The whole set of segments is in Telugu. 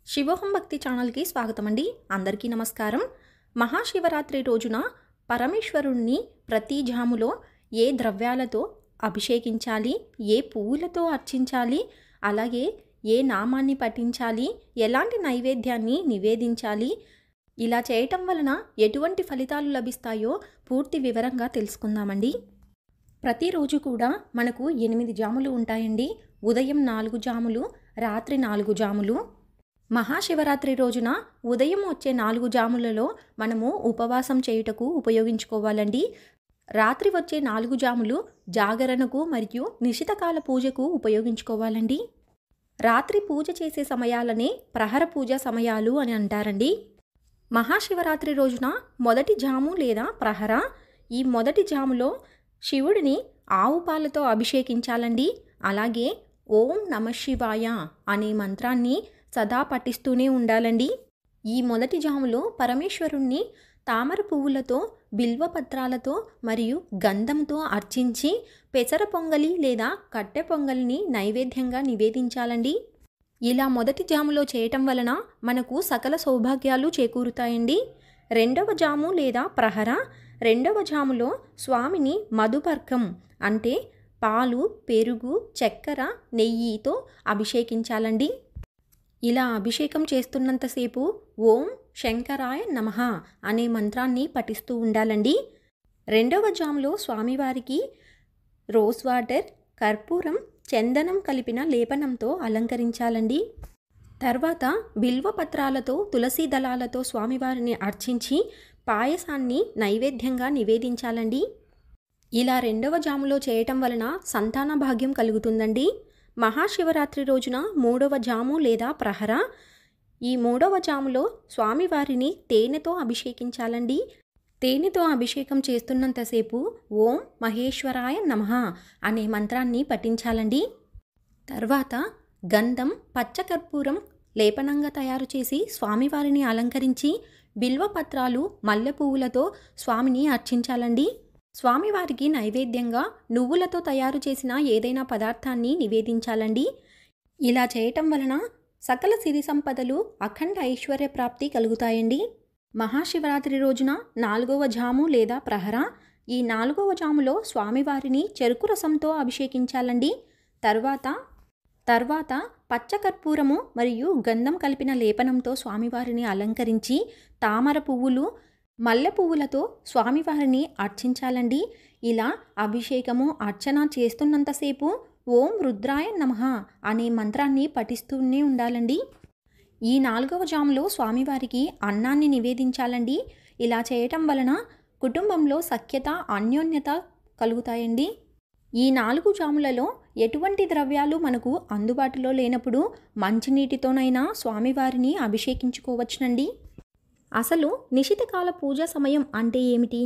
శివోహం భక్తి ఛానల్కి స్వాగతం అండి. అందరికీ నమస్కారం. మహాశివరాత్రి రోజున పరమేశ్వరుణ్ణి ప్రతి జాములో ఏ ద్రవ్యాలతో అభిషేకించాలి, ఏ పువ్వులతో అర్చించాలి, అలాగే ఏ నామాన్ని పఠించాలి, ఎలాంటి నైవేద్యాన్ని నివేదించాలి, ఇలా చేయటం వలన ఎటువంటి ఫలితాలు లభిస్తాయో పూర్తి వివరంగా తెలుసుకుందామండి. ప్రతిరోజు కూడా మనకు 8 జాములు ఉంటాయండి. ఉదయం 4 జాములు, రాత్రి 4 జాములు. మహాశివరాత్రి రోజున ఉదయం వచ్చే 4 జాములలో మనము ఉపవాసం చేయుటకు ఉపయోగించుకోవాలండి. రాత్రి వచ్చే 4 జాములు జాగరణకు మరియు నిశితకాల పూజకు ఉపయోగించుకోవాలండి. రాత్రి పూజ చేసే సమయాలనే ప్రహర పూజ సమయాలు అని అంటారండి. మహాశివరాత్రి రోజున మొదటి జాము లేదా ప్రహర, ఈ మొదటి జాములో శివుడిని ఆవు పాలతో అభిషేకించాలండి. అలాగే ఓం నమఃశివాయ అనే మంత్రాన్ని సదా పఠిస్తూనే ఉండాలండి. ఈ మొదటి జాములో పరమేశ్వరుణ్ణి తామర పువ్వులతో, బిల్వపత్రాలతో మరియు గంధంతో అర్చించి పెసర పొంగలి లేదా కట్టె పొంగలిని నైవేద్యంగా నివేదించాలండి. ఇలా మొదటి జాములో చేయటం వలన మనకు సకల సౌభాగ్యాలు చేకూరుతాయండి. రెండవ జాము లేదా ప్రహర, రెండవ జాములో స్వామిని మధుపర్కం అంటే పాలు, పెరుగు, చక్కెర, నెయ్యితో అభిషేకించాలండి. ఇలా అభిషేకం చేస్తున్నంతసేపు ఓం శంకరాయ నమః అనే మంత్రాన్ని పఠిస్తూ ఉండాలండి. రెండవ జాములో స్వామివారికి రోజ్ వాటర్, కర్పూరం, చందనం కలిపిన లేపనంతో అలంకరించాలండి. తర్వాత బిల్వపత్రాలతో, తులసి దళాలతో స్వామివారిని అర్చించి పాయసాన్ని నైవేద్యంగా నివేదించాలండి. ఇలా రెండవ జాములో చేయటం వలన సంతాన భాగ్యం కలుగుతుందండి. మహాశివరాత్రి రోజున 3వ జాము లేదా ప్రహర, ఈ 3వ జాములో స్వామివారిని తేనెతో అభిషేకించాలండి. తేనెతో అభిషేకం చేస్తున్నంతసేపు ఓం మహేశ్వరాయ నమః అనే మంత్రాన్ని పఠించాలండి. తర్వాత గంధం, పచ్చకర్పూరం లేపనంగా తయారు చేసి స్వామివారిని అలంకరించి బిల్వపత్రాలు, మల్లె పువ్వులతో స్వామిని అర్చించాలండి. స్వామివారికి నైవేద్యంగా నువ్వులతో తయారు చేసిన ఏదైనా పదార్థాన్ని నివేదించాలండి. ఇలా చేయటం వలన సకల సిరి సంపదలు, అఖండ ఐశ్వర్య ప్రాప్తి కలుగుతాయండి. మహాశివరాత్రి రోజున 4వ జాము లేదా ప్రహర, ఈ 4వ జాములో స్వామివారిని చెరుకు రసంతో అభిషేకించాలండి. తర్వాత పచ్చకర్పూరము మరియు గంధం కలిపిన లేపనంతో స్వామివారిని అలంకరించి తామర పువ్వులు, మల్లె పువ్వులతో స్వామివారిని అర్చించాలండి. ఇలా అభిషేకము, అర్చన చేస్తున్నంతసేపు ఓం రుద్రాయ నమః అనే మంత్రాన్ని పఠిస్తూనే ఉండాలండి. ఈ 4వ జాములో స్వామివారికి అన్నాన్ని నివేదించాలండి. ఇలా చేయటం వలన కుటుంబంలో సఖ్యత, అన్యోన్యత కలుగుతాయండి. ఈ 4 జాములలో ఎటువంటి ద్రవ్యాలు మనకు అందుబాటులో లేనప్పుడు మంచినీటితోనైనా స్వామివారిని అభిషేకించుకోవచ్చునండి. అసలు నిశితకాల పూజా సమయం అంటే ఏమిటి?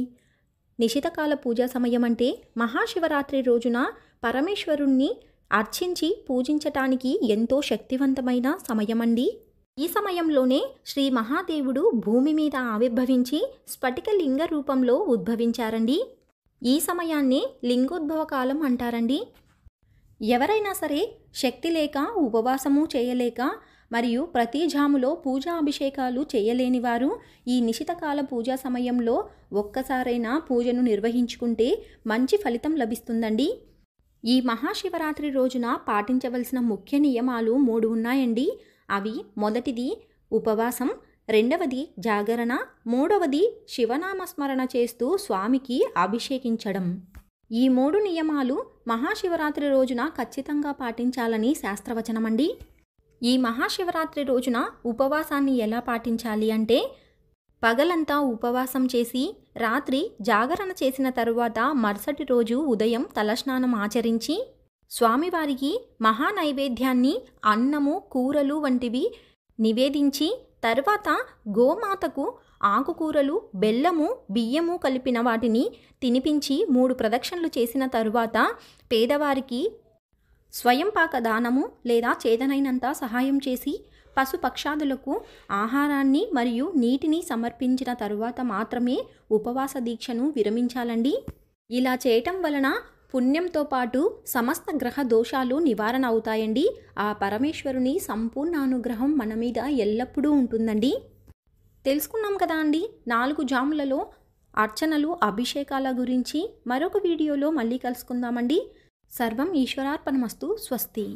నిశితకాల పూజా సమయం అంటే మహాశివరాత్రి రోజున పరమేశ్వరుణ్ణి అర్చించి పూజించటానికి ఎంతో శక్తివంతమైన సమయమండి. ఈ సమయంలోనే శ్రీ మహాదేవుడు భూమి మీద ఆవిర్భవించి స్ఫటిక లింగ రూపంలో ఉద్భవించారండి. ఈ సమయాన్ని లింగోద్భవ కాలం అంటారండి. ఎవరైనా సరే శక్తి లేక, ఉపవాసము చేయలేక మరియు ప్రతి జాములో పూజా అభిషేకాలు చేయలేని వారు ఈ నిశితకాల పూజా సమయంలో ఒక్కసారైనా పూజను నిర్వహించుకుంటే మంచి ఫలితం లభిస్తుందండి. ఈ మహాశివరాత్రి రోజున పాటించవలసిన ముఖ్య నియమాలు 3 ఉన్నాయండి. అవి మొదటిది ఉపవాసం, రెండవది జాగరణ, మూడవది శివనామస్మరణ చేస్తూ స్వామికి అభిషేకించడం. ఈ 3 నియమాలు మహాశివరాత్రి రోజున ఖచ్చితంగా పాటించాలని శాస్త్రవచనమండి. ఈ మహాశివరాత్రి రోజున ఉపవాసాన్ని ఎలా పాటించాలి అంటే పగలంతా ఉపవాసం చేసి రాత్రి జాగరణ చేసిన తరువాత మరుసటి రోజు ఉదయం తలస్నానం ఆచరించి స్వామివారికి మహానైవేద్యాన్ని అన్నము, కూరలు వంటివి నివేదించి తర్వాత గోమాతకు ఆకుకూరలు, బెల్లము, బియ్యము కలిపిన వాటిని తినిపించి 3 ప్రదక్షిణలు చేసిన తరువాత పేదవారికి స్వయంపాక దానము లేదా చేతనైనంత సహాయం చేసి పశుపక్షాదులకు ఆహారాన్ని మరియు నీటిని సమర్పించిన తరువాత మాత్రమే ఉపవాస దీక్షను విరమించాలండి. ఇలా చేయటం వలన పుణ్యంతో పాటు సమస్త గ్రహ దోషాలు నివారణ అవుతాయండి. ఆ పరమేశ్వరుని సంపూర్ణ అనుగ్రహం మన మీద ఎల్లప్పుడూ ఉంటుందండి. తెలుసుకున్నాం కదా అండి 4 జాములలో అర్చనలు, అభిషేకాల గురించి. మరొక వీడియోలో మళ్ళీ కలుసుకుందామండి. సర్వం ఈశ్వరార్పణమస్తు. స్వస్తి.